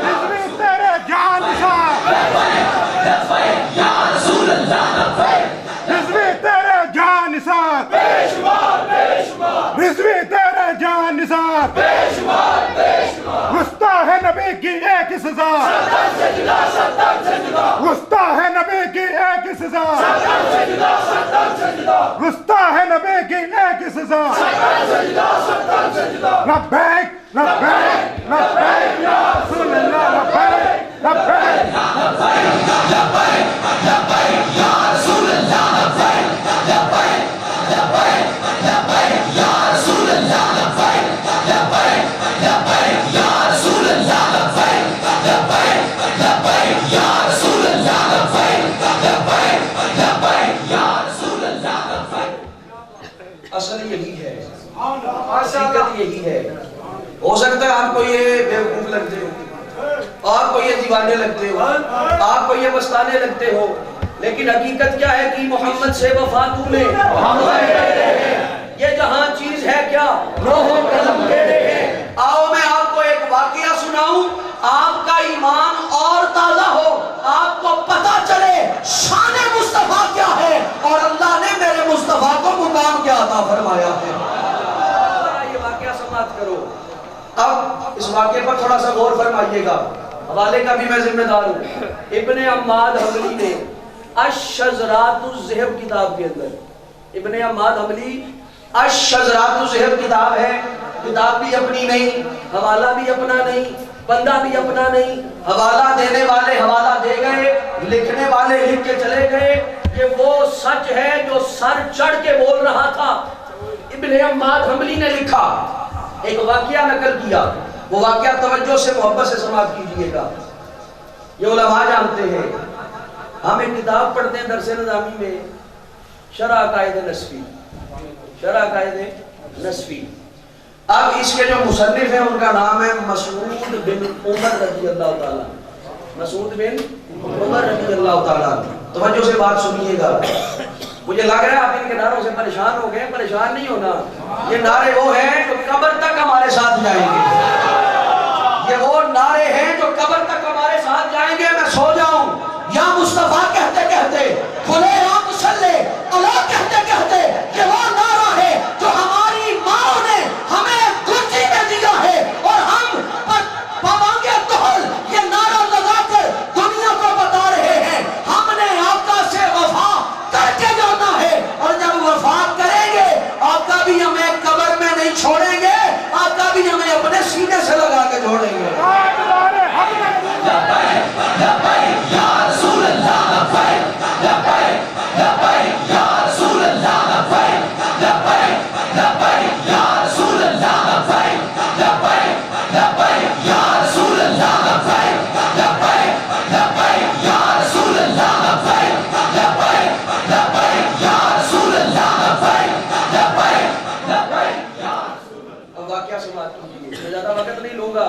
رضوی تیرے جان نثار، رضوی تیرے جان نثار، رضوی تیرے جان نثار، وسطی ہے نبی کی ایک سزا، وسطی ہے نبی کی ایک سزا، وسطی ہے نبی کی ایک سزا، لبیک لبیک لبیک یا رسول اللہ، لبیک لبیک اصل یہی ہے، حقیقت یہی ہے۔ ہو سکتا ہے آپ کو یہ بیوقوف لگتے ہو، آپ کو یہ دیوانے لگتے ہو، آپ کو یہ مستانے لگتے ہو، لیکن حقیقت کیا ہے کہ محمد سے وفا تمہیں یہ جہاں چیز ہے کیا لوح و قلم تیرے ہیں۔ آؤ میں آپ کو ایک واقعہ سناؤں، آپ کا ایمان اور تازہ ہو، آپ کو پتا چلے شان مصطفیٰ کیا ہے اور اللہ نے میرے مصطفیٰ کو مقام کیا عطا فرمایا ہے۔ یہ واقعہ سماعت کرو۔ اب اس واقعے پر تھوڑا سا غور فرمائیے گا، حوالے کا بھی میں ذمہ دار ہوں۔ ابن عماد حنبلی نے الشذرات الذہب کتاب کے اندر، ابن عماد حنبلی الشذرات الذہب کتاب ہے، کتاب بھی اپنی نہیں، حوالہ بھی اپنا نہیں، بندہ بھی اپنا نہیں، حوالہ دینے والے حوالہ دے گئے، لکھنے والے لکھ کے چلے گئے کہ وہ سچ ہے جو سر چڑھ کے بول رہا تھا۔ ابن عماد حنبلی نے لکھا، ایک واقعہ نقل کیا، وہ واقعہ توجہ سے محبت سے سماعت کیجئے گا۔ یہ علماء جانتے ہیں، ہم ایک کتاب پڑھتے ہیں درس نظامی میں، شرح عقائد نصفی، شرح عقائد نصفی۔ اب اس کے جو مصنف ہیں ان کا نام ہے مسعود بن عمر رضی اللہ تعالیٰ، مسعود بن عمر رضی اللہ تعالیٰ۔ توجہ سے بات سنیے گا، مجھے لگ رہا ہے آپ ان کے نعروں سے پریشان ہو گئے، پریشان نہیں ہونا، یہ نعرے وہ ہیں جو قبر تک ہمارے ساتھ جائیں گے، یہ وہ نعرے ہیں جو قبر تک ہمارے ساتھ جائیں گے۔ میں سو جاؤں یا مصطفیٰ کہتے کہتے، کھلے عام صلی اللہ کہتے کہتے، یہ وہ نعرہ ہے جو ہماری ماں نے ہمیں گنجی میں دیا ہے اور ہم پوانگے دہل یہ نعرہ لگا کر دنیا کو بتا رہے ہیں ہم نے آقا سے وفا کر کے جانا ہے، اور جب وفا کریں گے آقا بھی ہمیں قبر میں نہیں چھوڑیں گے، آقا بھی ہمیں اپنے سینے سے لگا کے چھوڑیں گے۔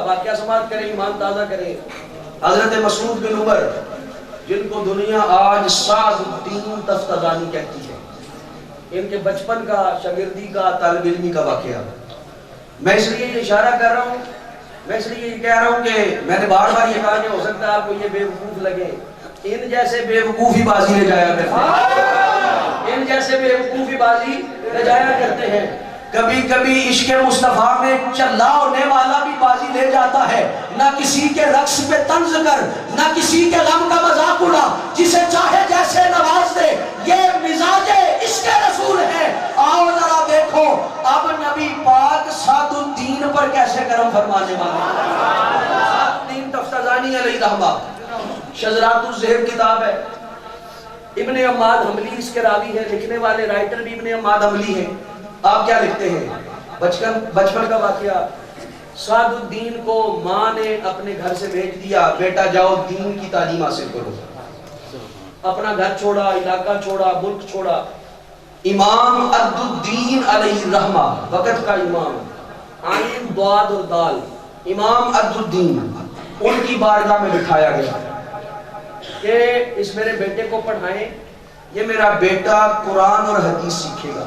واقعہ سماعت کریں، ایمان تازہ کریں۔ حضرت مسعود بن عمر جن کو دنیا آج سعد الدین تفتزانی کہتی ہے، ان کے بچپن کا، شاگردی کا، طالب علمی کا واقعہ۔ میں اس لیے یہ اشارہ کر رہا ہوں، میں اس لیے یہ کہہ رہا ہوں کہ میں نے بار بار یہ کہا کہ ہو سکتا ہے آپ کو یہ بے وقوف لگے، ان جیسے بے وقوفی بازی لے جایا کرتے ہیں، ان جیسے بے وقوفی بازی لے جایا کرتے ہیں۔ کبھی کبھی عشق مصطفیٰ میں چلا ہونے والا بھی بازی لے جاتا ہے، نہ کسی کے رقص پہ طنز کر، نہ کسی کے غم کا مذاق اڑا، جسے چاہے جیسے نواز دے، یہ مزاج عشق رسول ہے۔ آؤ ذرا دیکھو اب نبی پاک سعد الدین پر کیسے کرم فرمانے والے ہیں۔ سعد الدین تفتزانی علیہ رحمہ، شذرات الذہب کتاب ہے، ابن عماد حنبلی اس کے راوی ہے، لکھنے والے رائٹر بھی ابن عماد حنبلی ہیں۔ آپ کیا لکھتے ہیں؟ بچپن کا واقعہ، سعد الدین کو ماں نے اپنے گھر سے بھیج دیا، بیٹا جاؤ دین کی تعلیم حاصل کرو۔ اپنا گھر چھوڑا، علاقہ چھوڑا، ملک چھوڑا۔ امام عبد الدین علیہ الرحمہ، وقت کا امام، عین ضاد اور دال، امام عبد الدین، ان کی بارگاہ میں بٹھایا گیا کہ اس میرے بیٹے کو پڑھائیں، یہ میرا بیٹا قرآن اور حدیث سیکھے گا،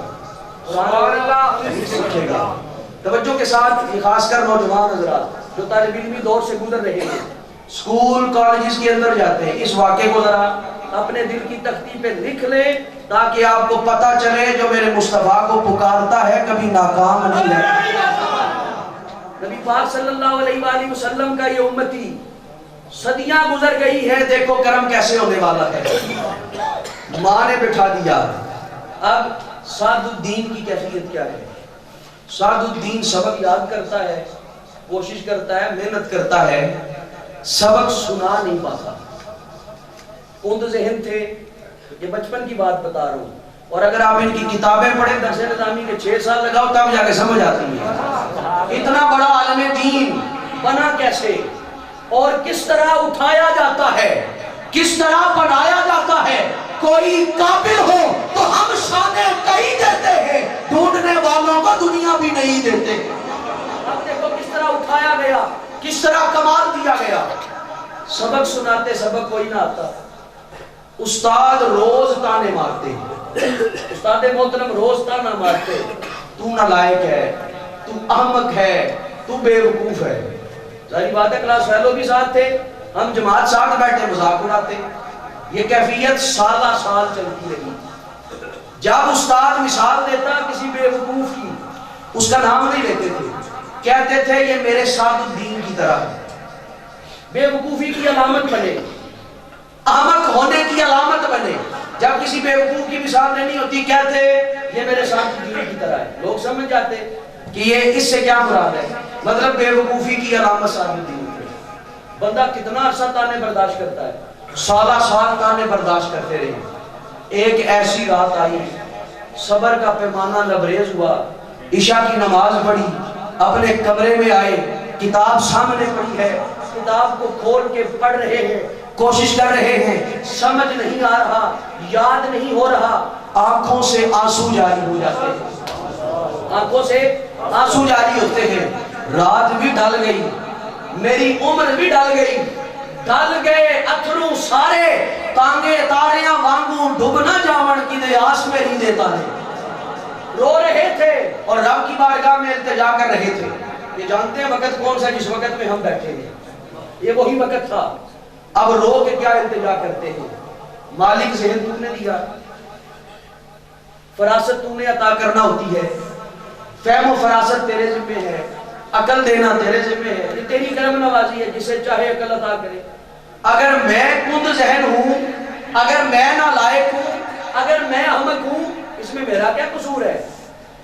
قرآن اور حدیث سیکھے گا۔ توجہ کے ساتھ، خاص کر نوجوان حضرات، جو طالب علمی دور سے گزر رہے ہیں، اسکول کالجز کے اندر جاتے ہیں، اس واقعے کو ذرا اپنے دل کی تختی پہ لکھ لیں تاکہ آپ کو پتہ چلے جو میرے مصطفیٰ کو پکارتا ہے کبھی ناکام نہیں ہے۔ نبی پاک صلی اللہ علیہ وآلہ وسلم کا یہ امتی صدیاں گزر گئی ہے، دیکھو کرم کیسے ہونے والا ہے۔ ماں نے بٹھا دیا، اب سعد الدین کی کیفیت کیا ہے؟ سعد الدین سبق یاد کرتا ہے، کوشش کرتا ہے، محنت کرتا ہے، سبق سنا نہیں پاتا۔ کند ذہن تھے، یہ بچپن کی بات بتا رہا ہوں، اور اگر آپ ان کی کتابیں پڑھیں درس نظامی کے 6 سال لگاؤ تب جا کے سمجھ آتی ہے اتنا بڑا عالم دین بنا کیسے اور کس طرح اٹھایا جاتا ہے، کس طرح بنایا جاتا ہے۔ کوئی قابل ہو تو ہم شانے کہیں دیتے ہیں، ڈھونڈنے والوں کو دنیا بھی نہیں دیتے۔ اب دیکھو کس طرح اٹھایا گیا، کس طرح کمال دیا گیا۔ سبق سناتے سبق کوئی نہ آتا، استاد روز تانے مارتے، استاد محترم روز تانا مارتے، تو نالائق ہے، تو احمق ہے، تو بے وقوف ہے۔ ظاہری بات ہے کلاس فیلو بھی ساتھ تھے، ہم جماعت ساتھ بیٹھے مذاق اڑاتے۔ یہ کیفیت سالہ سال چلتی رہی۔ جب استاد مثال دیتا کسی بے وقوف کی، اس کا نام نہیں لیتے تھے، کہتے تھے یہ میرے سعد الدین کی طرح ہے۔ بے وقوفی کی علامت بنے، احمق ہونے کی علامت بنے۔ جب کسی بے وقوف کی مثال لینی ہوتی کہتے یہ میرے سعد الدین کی طرح ہے، لوگ سمجھ جاتے کہ یہ اس سے کیا مراد ہے، مطلب بے وقوفی کی علامت سعد الدین ہے۔ بندہ کتنا عرصہ تانے برداشت کرتا ہے، سالہ سال تانے برداشت کرتے رہے۔ ایک ایسی رات آئی، صبر کا پیمانہ لبریز ہوا، عشاء کی نماز پڑھی، اپنے کمرے میں آئے، کتاب سامنے پڑھی ہے، کتاب کو کھول کے پڑھ رہے ہیں، کوشش کر رہے ہیں، سمجھ نہیں آ رہا، یاد نہیں ہو رہا، آنکھوں سے آنسو جاری ہو جاتے ہیں، آنکھوں سے آنسو جاری ہوتے ہیں۔ رات بھی ڈل گئی، میری عمر بھی ڈل گئی، ڈل گئے اتھرو سارے، تانگے تاریاں وانگوں ڈب نہ جاون کی دے آس میری دیتا ہے۔ رو رہے تھے اور رب کی بارگاہ میں التجا کر رہے تھے۔ یہ جانتے ہیں وقت کون سا جس وقت میں ہم بیٹھے ہیں، یہ وہی وقت تھا۔ اب رو کے کیا التجا کرتے ہیں؟ مالک ذہن تو نے دیا، فراست تو نے عطا کرنا ہوتی ہے، فہم و فراست تیرے ذمہ ہے، عقل دینا تیرے ذمہ ہے، یہ تیری کرم نوازی ہے، جسے چاہے عقل عطا کرے۔ اگر میں کند ذہن ہوں، اگر میں نالائق ہوں، اگر میں احمق ہوں، اس میں میرا کیا قصور ہے؟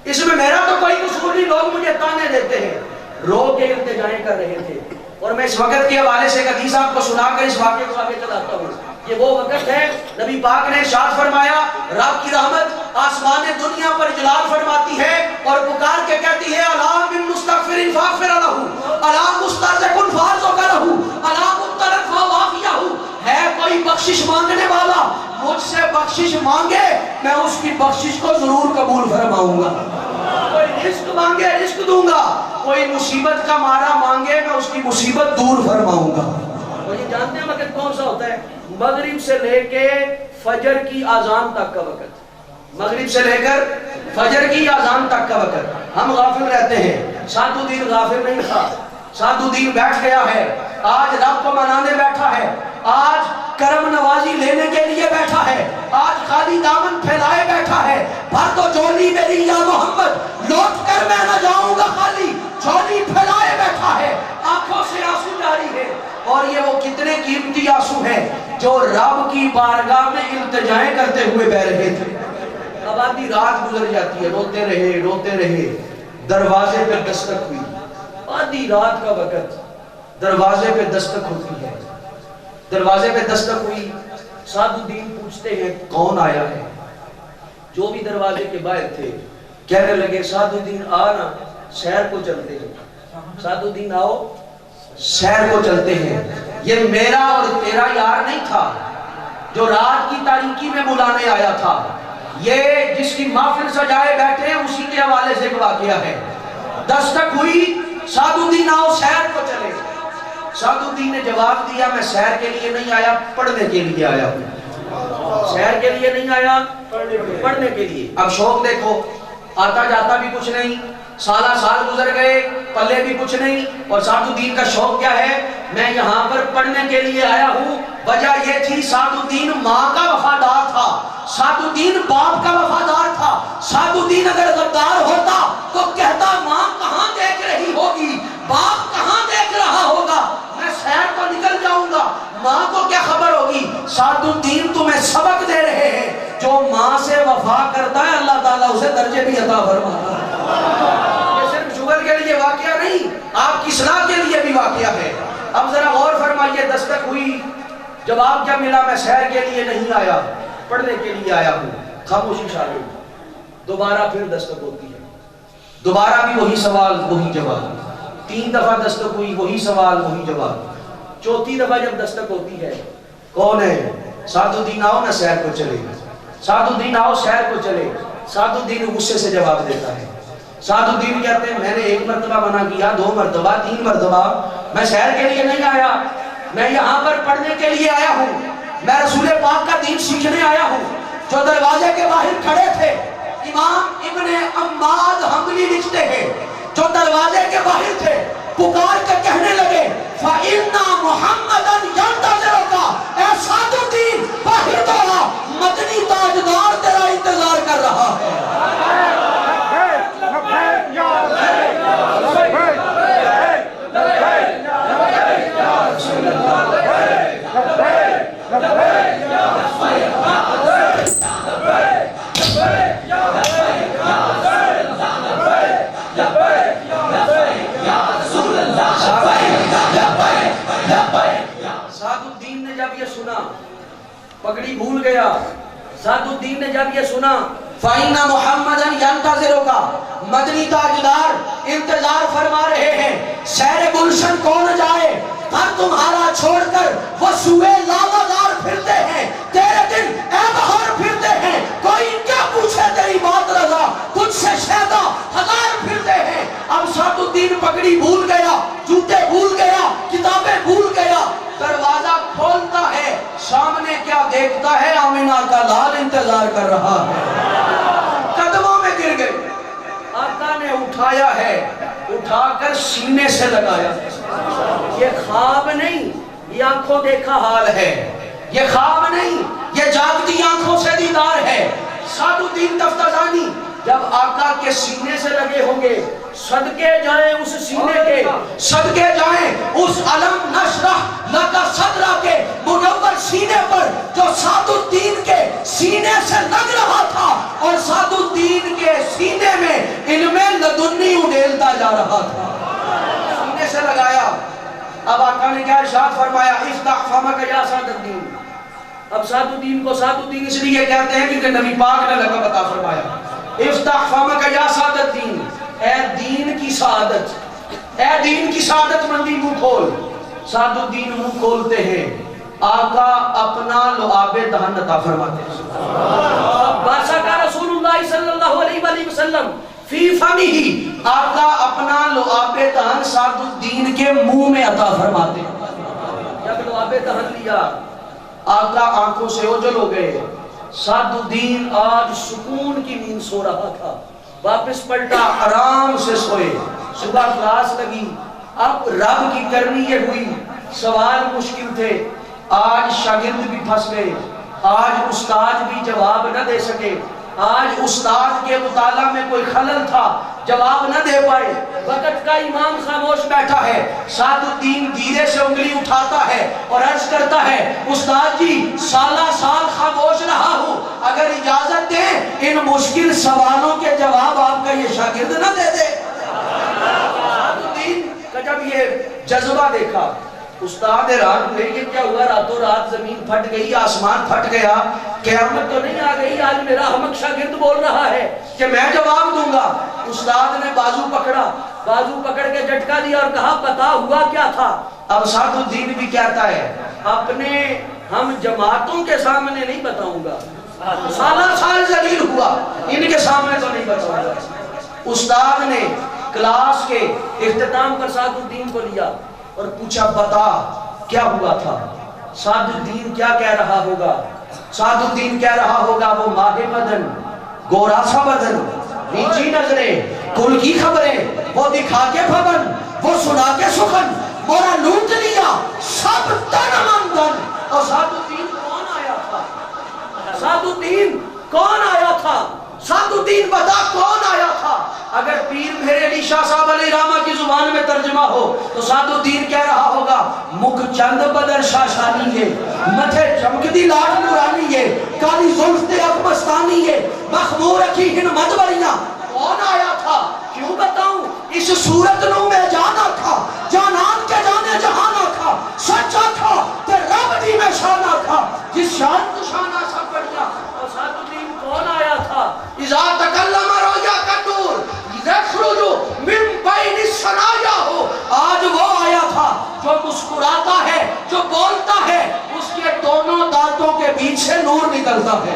اس میں میرا تو کوئی قصور نہیں، لوگ مجھے تانے دیتے ہیں۔ رو کے التجائیں کر رہے تھے، اور میں اس وقت کے حوالے سے ایک حدیث آپ کو سنا کر اس واقعے کو آگے چلاتا ہوں۔ یہ وہ وقت ہے، نبی پاک نے ارشاد فرمایا، رب کی رحمت آسمان دنیا پر جلال فرماتی ہے اور پکار کے کہتی ہے، الا من مستغفر فاغفر له، الا مسترزق فارزق له، الا مبتغ فوافیہ۔ ہے کوئی بخشش مانگنے والا، مجھ سے بخشش مانگے، میں اس کی بخشش کو ضرور قبول فرماؤں گا۔ کوئی رزق مانگے رزق دوں گا، کوئی مصیبت کا مارا مانگے میں اس کی مصیبت دور فرماؤں گا۔ اور یہ جانتے ہیں وقت کون سا ہوتا ہے؟ مغرب سے لے کے فجر کی اذان تک کا وقت، مغرب سے لے کر فجر کی اذان تک کا وقت۔ ہم غافل رہتے ہیں، سعد الدین غافل نہیں تھا، سعد الدین بیٹھ گیا ہے، آج رب کو منانے بیٹھا ہے، آج کرم نوازی لینے کے لیے بیٹھا ہے، آج خالی دامن پھیلائے بیٹھا ہے۔ بھر تو جھولی میری یا محمد، لوٹ کر میں نہ جاؤں گا خالی، جھولی پھیلائے بیٹھا ہے، آنکھوں سے آنسو جاری ہے۔ اور یہ وہ کتنے قیمتی آنسو ہیں جو رب کی بارگاہ میں التجائیں کرتے ہوئے بہ رہے تھے۔ اب آدھی رات گزر جاتی ہے، روتے رہے، دروازے پہ دستک ہوئی، آدھی رات کا وقت، دروازے پہ دستک ہوتی ہے، دروازے پہ دستک ہوئی، سعد الدین پوچھتے ہیں کون آیا ہے؟ جو بھی دروازے کے باہر تھے کہنے لگے، سعد الدین آنا، سیر کو چلتے ہیں، سعد الدین آؤ سیر کو چلتے ہیں۔ یہ میرا اور تیرا یار نہیں تھا جو رات کی تاریکی میں بلانے آیا تھا، یہ جس کی محفل سجائے بیٹھے ہیں اسی کے حوالے سے واقعہ ہے۔ دستک ہوئی، سعد الدین آؤ سیر کو چلے۔ سعد الدین نے جواب دیا، میں سیر کے لیے نہیں آیا، پڑھنے کے لیے آیا ہوں۔ سیر کے لیے نہیں آیا، پڑھنے کے لیے۔ اب شوق دیکھو، آتا جاتا بھی کچھ نہیں، سالہ سال گزر گئے، پلے بھی کچھ نہیں، اور سعد الدین کا شوق کیا ہے؟ میں یہاں پر پڑھنے کے لیے آیا ہوں۔ وجہ یہ تھی سعد الدین ماں کا وفادار تھا، سعد الدین باپ کا وفادار تھا۔ سعد الدین اگر غدار ہوتا تو کہتا ماں کہاں دیکھ رہی ہوگی، باپ کہاں دیکھ رہا ہوگا، میں سیر کو نکل جاؤں گا، ماں کو کیا خبر ہوگی۔ سعد الدین تمہیں سبق دے رہے ہیں، جو ماں سے وفا کرتا ہے اللہ تعالیٰ اسے درجے بھی عطا فرماتا ہے۔ یہ صرف شوگر کے لیے واقعہ نہیں، آپ کی اصلاح کے لیے بھی واقعہ ہے۔ اب ذرا غور فرمائیے، دستک ہوئی، جواب کیا ملا؟ میں سیر کے لیے نہیں آیا، پڑھنے کے لیے آیا ہوں۔ خاموشی چھا گئی، دوبارہ پھر دستک ہوتی ہے، دوبارہ بھی وہی سوال وہی جواب، 3 دفعہ دستک ہوئی، وہی سوال وہی جواب، چوتھی دفعہ جب دستک ہوتی ہے، کون ہے؟ سعد الدین آؤ نا سیر کو چلے، سعد الدین آؤ سیر کو چلے۔ سعد الدین غصے سے جواب دیتا ہے۔ سعد الدین کہتے ہیں میں نے 1 مرتبہ منع کیا، 2 مرتبہ، 3 مرتبہ، میں سیر کے لیے نہیں آیا، میں یہاں پر پڑھنے کے لیے آیا ہوں، میں رسول پاک کا دین سیکھنے آیا ہوں۔ جو دروازے کے باہر کھڑے تھے، امام ابن عماد حنبلی لکھتے ہیں، جو دروازے کے باہر تھے پکار کے کہنے لگے فَإِنَّا مُحَمَّدًا يَنْتَظِرُكَ، اے سعد الدین باہر تو آ، مدنی تاجدار تیرا انتظار کر رہا ہے۔ سعد الدین نے جب یہ سنا، پگڑی بھول گیا، سعد الدین نے جب یہ سنا فَإِنَّ مُحَمَّدًا يَنْتَظِرُكَ، مدنی تاجدار انتظار فرما رہے ہیں، سیر گلشن کون جائے، گھر تمہارا چھوڑ کر وہ سوئے لاوازار پھرتے ہیں، تیرے دن اے بہار پھرتے ہیں، کوئی کیا پوچھے تیری بات رضا، تجھ سے شیدا ہزار پھرتے ہیں۔ اب سعد الدین پگڑی بھول گیا، جوتے بھول گیا، کتابیں بھول گیا، دروازہ کھولتا ہے، سامنے کیا دیکھتا ہے؟ آمنہ کا لال انتظار کر رہا ہے، قدموں میں گر گئے، آقا نے اٹھایا ہے، اٹھا کر سینے سے لگایا۔ یہ خواب نہیں، یہ آنکھوں دیکھا حال ہے، یہ خواب نہیں، یہ جاگتی آنکھوں سے دیدار ہے۔ سعد الدین تفتازانی جب آقا کے سینے سے لگے ہوں گے، صدقے جائیں اس سینے کے، صدقے جائیں اس علم نشرح لکا صدرہ کے منور سینے پر جو سعد الدین کے سینے سے لگ رہا تھا، اور سعد الدین کے سینے میں علم لدنی اڈیلتا جا رہا تھا، سینے سے لگایا۔ اب آقا نے کیا ارشاد فرمایا؟ افتح فمک یا سعد الدین۔ اب سعد الدین کو سعد الدین اس لیے کہتے ہیں کیونکہ نبی پاک نے لقب عطا فرمایا، افتح فمک یا سعد الدین، اے دین کی سعادت، اے دین کی سعادت مندی منہ کھول۔ سعد الدین منہ کھولتے ہیں، آقا اپنا لعاب دہن عطا فرماتے ہیں۔ باسکہ رسول اللہ صلی اللہ علیہ وآلہ وسلم فی فمیہی، آقا اپنا لعاب دہن سعد الدین کے منہ میں عطا فرماتے ہیں۔ جب لعاب دہن لیا، آقا آنکھوں سے اوجھل ہو گئے۔ سعد الدین آج سکون کی نیند سو رہا تھا، واپس پلٹا، آرام سے سوئے۔ صبح کلاس لگی، اب رب کی کرنی یہ ہوئی، سوال مشکل تھے، آج شاگرد بھی پھنس گئے، آج استاد بھی جواب نہ دے سکے، آج استاد کے مطالعہ میں کوئی خلل تھا، جواب نہ دے پائے۔ وقت کا امام خاموش بیٹھا ہے، سعد الدین دھیرے سے انگلی اٹھاتا ہے اور عرض کرتا ہے استاد جی سالہ سال خاموش رہا ہوں، اگر اجازت دیں ان مشکل سوالوں کے جواب آپ کا یہ شاگرد نہ دے دے۔ سعد الدین کا جب یہ جذبہ دیکھا، استاد رات میں یہ کیا ہوا، راتوں رات زمین پھٹ گئی، آسمان پھٹ گیا، قیامت تو نہیں آ گئی، آج میرا احمق شاگرد بول رہا ہے کہ میں جواب دوں گا۔ استاد نے بازو پکڑا، بازو پکڑ کے جھٹکا دیا اور کہا بتا ہوا کیا تھا۔ اب سعد الدین بھی کہتا ہے اپنے ہم جماعتوں کے سامنے نہیں بتاؤں گا، سالہ سال ذلیل ہوا، ان کے سامنے تو نہیں بتاؤں گا۔ استاد نے کلاس کے اختتام پر سعد الدین کو لیا اور پوچھا بتا کیا ہوا تھا۔ سعد الدین کیا کہہ رہا ہوگا؟ سعد الدین کہہ رہا ہوگا وہ ماہ بدن، گورا سا بدن، نیچی نظریں، کل کی خبریں وہ دکھا کے بھون، وہ سنا کے سخن، مورا لوٹ لیا سب تن من دن۔ اور سعد الدین کون آیا تھا؟ سعد الدین کون آیا تھا؟ سعد الدین بتا کون آیا تھا؟ اگر پیر میرے علی شاہ صاحب علیہ رحمہ کی زبان میں ترجمہ ہو تو سعد الدین کہہ رہا ہوگا مکھ چند بدر شاشانی ہے، متھے چمکدی لاٹ نورانی ہے، کالی زلف تے اک مستانی ہے، مخمور اکھی ہن مدوریاں۔ کون آیا تھا؟ کیوں بتاؤں؟ اس صورت نو میں جانا تھا، جانان کے جانے جہانا تھا، سچا تھا تے رب دی میں شانہ تھا، جس شان تو شانہ سب بڑھیا۔ اور سعد الدین کون آیا تھا؟ اذا تکلم رویا کا نور یخرج من بین الثنایا ہو۔ آج وہ آیا تھا جو مسکراتا ہے، جو بولتا ہے، اس کے دونوں دانتوں کے بیچ سے نور نکلتا ہے۔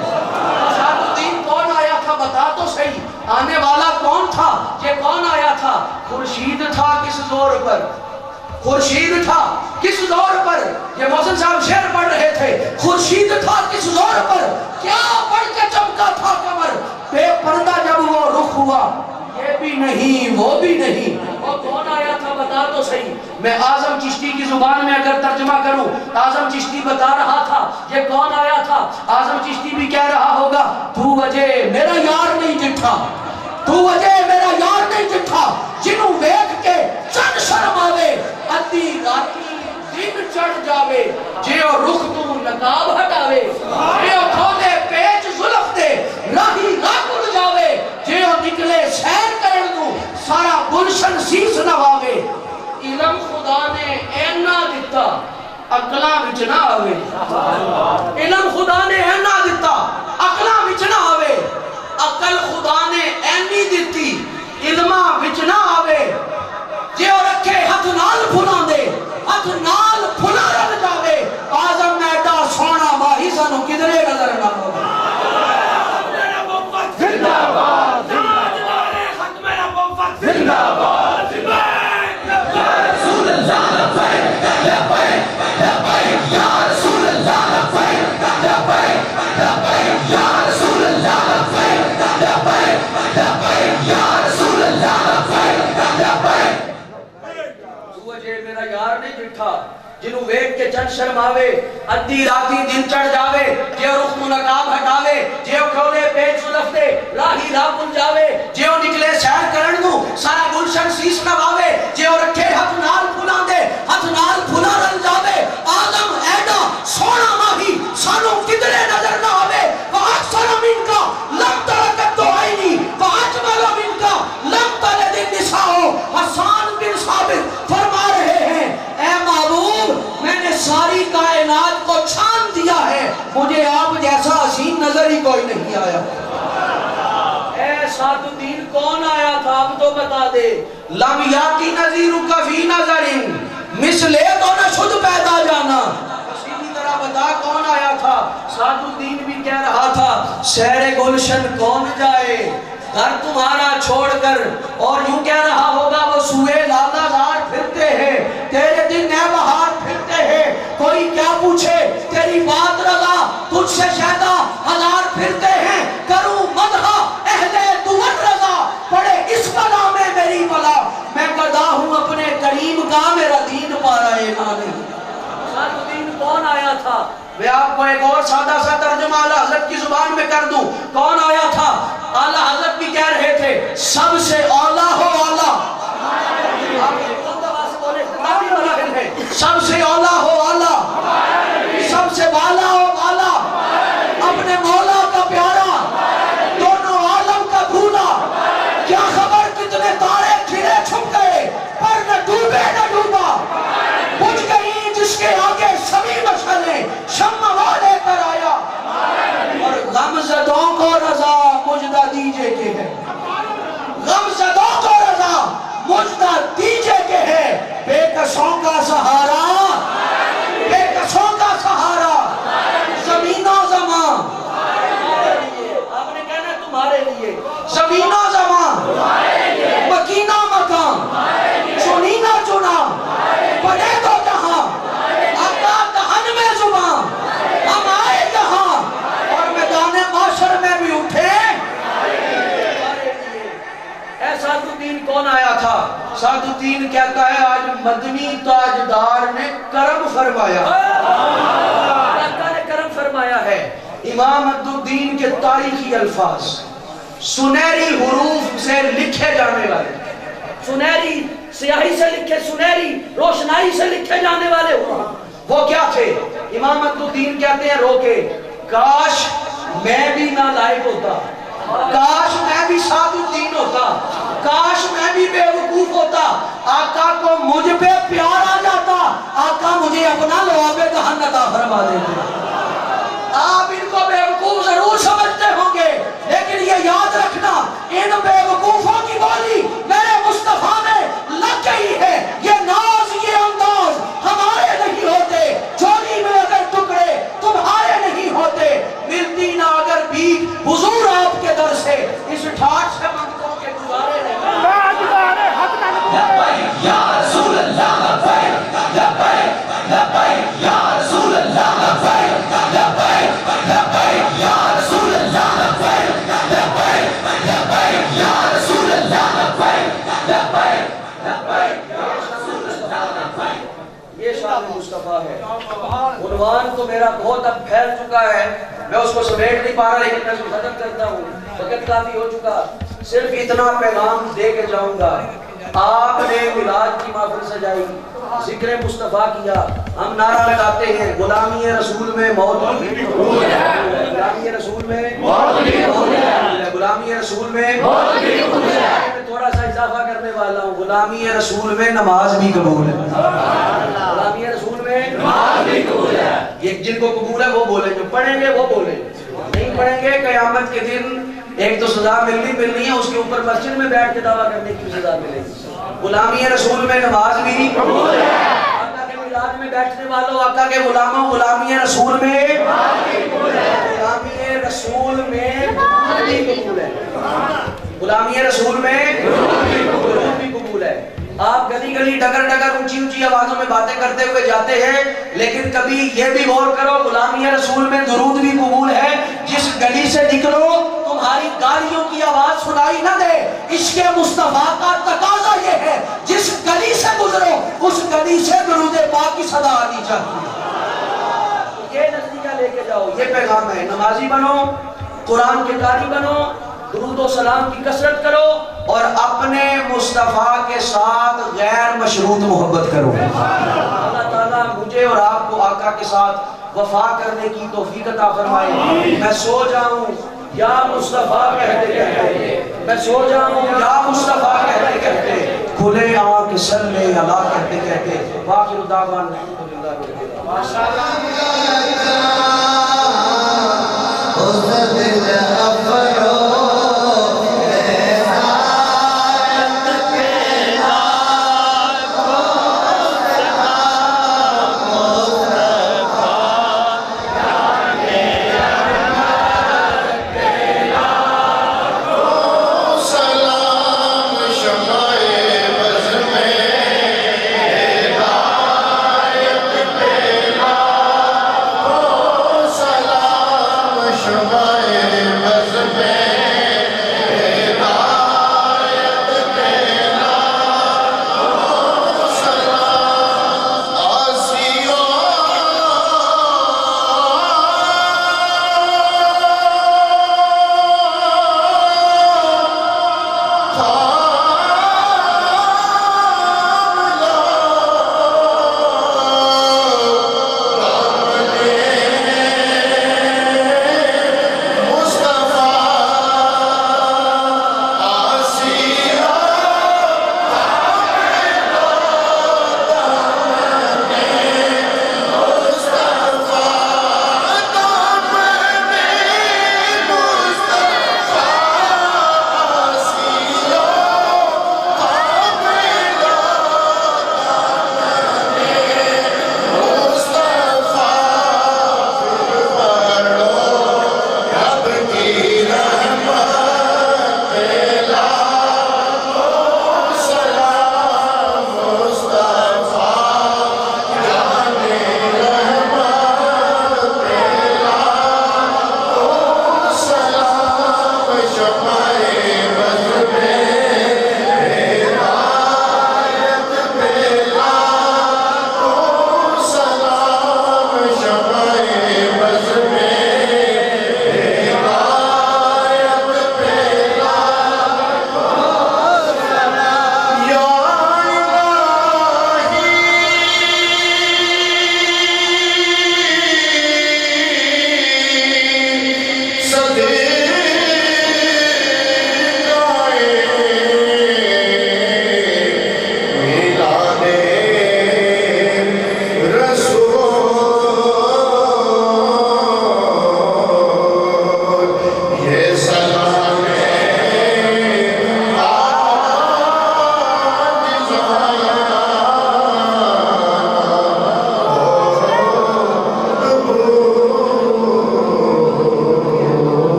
سعد الدین کون آیا تھا بتا تو صحیح، آنے والا کون تھا؟ یہ کون آیا تھا؟ خورشید تھا کس زور پر؟ خورشید تھا کس زور پر؟ یہ محسن صاحب شعر پڑھ رہے تھے، خورشید تھا کس زور پر؟ کیا بڑھ کے چمکا تھا کمر، بے پردہ جب وہ رخ ہوا، یہ بھی نہیں وہ بھی نہیں۔ وہ کون آیا تھا بتا تو صحیح۔ میں اعظم چشتی کی زبان میں اگر ترجمہ کروں، اعظم چشتی بتا رہا تھا یہ کون آیا تھا؟ اعظم چشتی بھی کہہ رہا ہوگا تو وجہ میرا یار نہیں جٹھا، تو وجہ میرا یار نہیں جٹھا، جنوں ویکھ کے چند شرم آوے، ادھی راتی دن چڑھ جاوے، جیو رخ تو نقاب ہٹاوے، جیو کھولے پیچ زلف دے راہی راہ اڑ جاوے، جیو نکلے سیر کرن نو سارا گلشن سیس نواوے۔ علم خدا نے اینا دیتا اقلاں وچ نہ آوے، علم خدا نے اینا دیتا اقلاں وچ نہ آوے، عقل خدا نے اینی دیتی علماں وچ نہ آوے، جیو رکھے ہاتھ نال پھلاں دے ہاتھ نال پھلا رل جاوے، اعظم میڈا سونا ماہی سانو کدرے نظر نہ آوے۔ زندہ باد زندہ باد یا رسول اللہ لبیک لبیک لبیک یا رسول اللہ لبیک لبیک لبیک یا رسول اللہ لبیک لبیک لبیک یا رسول اللہ لبیک لبیک۔ تو وجہ میرا یار نہیں جٹھا، جنوں ویکھ کے چند شرم آوے، ادھی راتی دن چڑھ جاوے، جیو رخ نقاب ہٹاوے، جیو کھولے پیچ زلف دے راہی راہ بن جاوے، جیو نکلے سیر کرن نو سارا گلشن سیس نواوے، جیو رکھے ہاتھ نال پھلاں دے ہاتھ نال پھلا رل جاوے، آدم ایڈا سونا ماہی سانو کدرے نظر نہ آوے، وَأَكْثَرَ مِنْكَ لَمْ تَرَكَتْ عَيْنِي وَأَجْمَلَ مِنْكَ لَمْ تَلِدِ النِّسَاءُ۔ حسان بن ثابت فرما رہے ہیں اے معبود میں نے ساری کائنات کو چھان دیا ہے، مجھے آپ جیسا حسین نظر ہی کوئی نہیں آیا۔ اے سعد الدین کون آیا تھا آپ تو بتا دے۔ لم یاتی نظیرک فی نظر مثلے تو نہ شد پیدا جانا۔ اسی طرح بتا کون آیا تھا؟ سعد الدین بھی کہہ رہا تھا سیر گلشن کون جائے گھر تمہارا چھوڑ کر، اور یوں کہہ رہا ہوگا وہ سوئے لالا زار پھرتے ہیں، تیرے دن نئے بہار پھرتے ہیں، کوئی کیا پوچھے تیری بات رضا تجھ سے شہدہ ہزار پھرتے ہیں، کروں مدحہ اہل دور رضا پڑے اس کا نام ہے میری بلا، میں گدا ہوں اپنے کریم کا میرا دین پارا اینا نہیں۔ سعد الدین کون آیا تھا؟ میں آپ کو ایک اور سادہ سا ترجمہ اعلیٰ حضرت کی زبان میں کر دوں، کون آیا تھا؟ اعلیٰ حضرت بھی کہہ رہے تھے سب سے اولا ہو اولا، سب سے اولا ہو اولا، سب سے بالا ہو بالا، اپنے مولا کا پیارا، دونوں عالم کا بھولا، کیا خبر کتنے تارے کھلے چھپ گئے پر نہ ڈوبے نہ ڈوبا، بجھ گئی جس کے آگے سبھی مشعلیں شمع وہ لے کر آیا، اور غمزدوں کو رضا مجدہ دیجے کے ہے، غمزدوں کو رضا مجدہ دیجے کے ہے، بے کسوں کا سہارا، بے کسوں کا سہارا، زمین و زمان، آپ نے کہنا تمہارے لیے، زمین و زمان، مکینہ مکان، چنینہ چنا، پڑے تو جہاں، آقا دہن میں زبان، ہم آئے جہاں، اور میدان معاشر میں بھی اٹھے، ایسا تھا. سعد الدین کہتا ہے آج مدنی تاجدار نے کرم فرمایا. اللہ نے کرم فرمایا ہے. امام عبد الدین کے تاریخی الفاظ سنہری حروف سے لکھے جانے والے, سنہری سیاہی سے لکھے, سنہری روشنائی سے لکھے جانے والے وہ کیا تھے؟ امام عبد الدین کہتے ہیں رو کے, کاش میں بھی نالائق ہوتا, کاش میں بھی سعد الدین ہوتا, کاش میں بھی بے وقوف ہوتا, آقا کو مجھ پہ پیار آ جاتا, آقا مجھے اپنا لواب دہن عطا فرما دیتے. آپ ان کو بے وقوف ضرور سمجھتے ہوں گے, لیکن یہ یاد رکھنا ان بے وقوفوں کی بولی میرے مصطفیٰ میں لگ گئی ہے. یہ ناز یہ انداز ہمارے نہیں ہوتے, چوری میں اگر ٹکڑے تمہارے نہیں ہوتے, ملتی نہ اگر بھیک حضور آپ کے در سے, اس ٹھاٹ سے منگتوں کے گزارے نہیں. لبیک یا رسول اللہ لبیک, لبیک لبیک یا رسول اللہ لبیک, لبیک لبیک یا رسول اللہ لبیک, لبیک لبیک یا رسول اللہ لبیک, لبیک لبیک یا رسول اللہ لبیک. یہ شان مصطفیٰ ہے. عنوان تو میرا بہت اب پھیل چکا ہے, میں اس کو سمیٹ نہیں پا رہا, لیکن میں اس کو ختم کرتا ہوں, وقت کافی ہو چکا. صرف اتنا پیغام دے کے جاؤں گا. آپ نے میلاد کی محفل سجائی, ذکر مصطفیٰ کیا, ہم نعرہ لگاتے ہیں غلامی رسول میں موت بھی قبول ہے, غلامی رسول میں موت بھی قبول ہے, غلامی رسول میں موت بھی قبول ہے. میں تھوڑا سا اضافہ کرنے والا ہوں, غلامی رسول میں نماز بھی قبول ہے, غلامی رسول میں نماز بھی قبول ہے. یہ جن کو قبول ہے وہ بولیں, جو پڑھیں گے وہ بولیں, نہیں پڑھیں گے قیامت کے دن ایک تو سزا ملنی ہے, اس کے اوپر مسجد میں بیٹھ کے دعویٰ کرنے کی سزا ملے گی. غلامی رسول میں نماز بھی قبول ہے. آقا کے میلاد میں بیٹھنے والوں, آقا کے غلاموں, غلامی رسول میں غلامی رسول میں بھی قبول ہے, غلامی رسول میں درود بھی قبول ہے. آپ گلی گلی ڈگر ڈگر اونچی اونچی آوازوں میں باتیں کرتے ہوئے جاتے ہیں, لیکن کبھی یہ بھی غور کرو غلامی رسول میں درود بھی قبول ہے. جس گلی سے نکلو تمہاری گاڑیوں کی آواز سنائی نہ دے, عشق مصطفیٰ کا تقاضا یہ ہے جس گلی سے گزرو اس گلی سے درود پاک کی صدا آنی چاہیے. یہ نتیجہ لے کے جاؤ, یہ پیغام ہے. نمازی بنو, قرآن کے قاری بنو, درود و سلام کی کثرت کرو, اور اپنے مصطفیٰ کے ساتھ غیر مشروط محبت کرو. اللہ تعالیٰ مجھے اور آپ کو آقا کے ساتھ وفا کرنے کی توفیق عطا فرمائے. میں سو جاؤں یا مصطفیٰ کہتے کہتے, میں سو جاؤں یا مصطفیٰ کہتے کہتے, کھلے آنکھ صلی اللہ کہتے کہتے. باقر دعوان الحمدللہ رب العالمین.